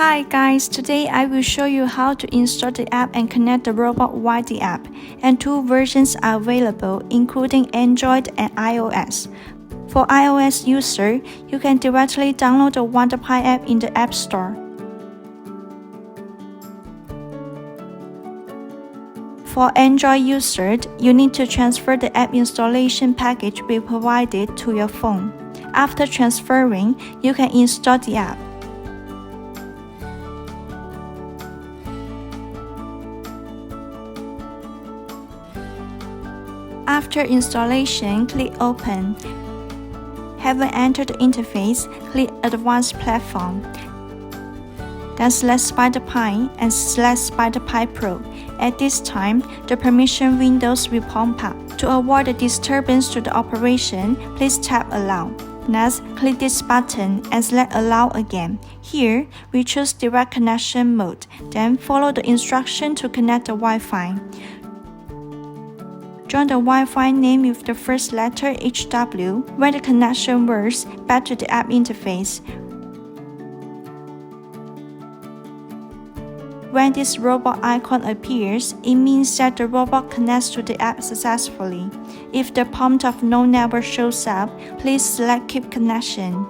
Hi guys, today I will show you how to install the app and connect the robot via the app. And two versions are available, including Android and iOS. For iOS user, you can directly download the SpiderPi app in the App Store. For Android user, you need to transfer the app installation package we provided to your phone. After transferring, you can install the app. After installation, click Open. Having entered the interface, click Advanced Platform. Then select SpiderPi and select SpiderPi Pro. At this time, the permission windows will pop up. To avoid the disturbance to the operation, please tap Allow. Next, click this button and select Allow again. Here, we choose Direct Connection mode. Then follow the instruction to connect the Wi-Fi. Join the Wi-Fi name with the first letter HW when the connection works back to the app interface. When this robot icon appears, it means that the robot connects to the app successfully. If the prompt of no never shows up, please select Keep Connection.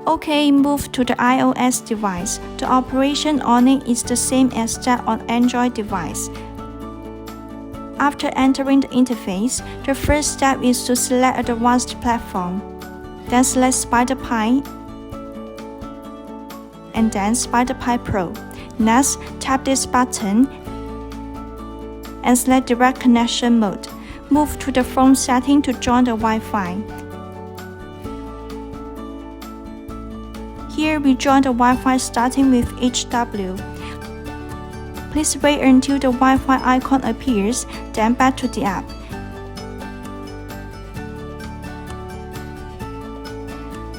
OK, move to the iOS device. The operation on it is the same as that on Android device. After entering the interface, the first step is to select Advanced Platform. Then select SpiderPi and then SpiderPi Pro. Next, tap this button and select Direct Connection mode. Move to the phone setting to join the Wi-Fi. Here we join the Wi-Fi starting with HW. Please wait until the Wi-Fi icon appears, then back to the app.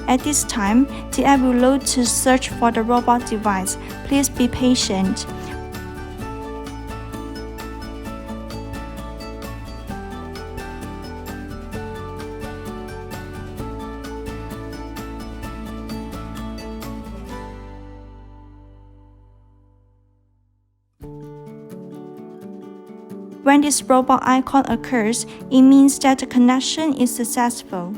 At this time, the app will load to search for the robot device. Please be patient. When this robot icon occurs, it means that the connection is successful.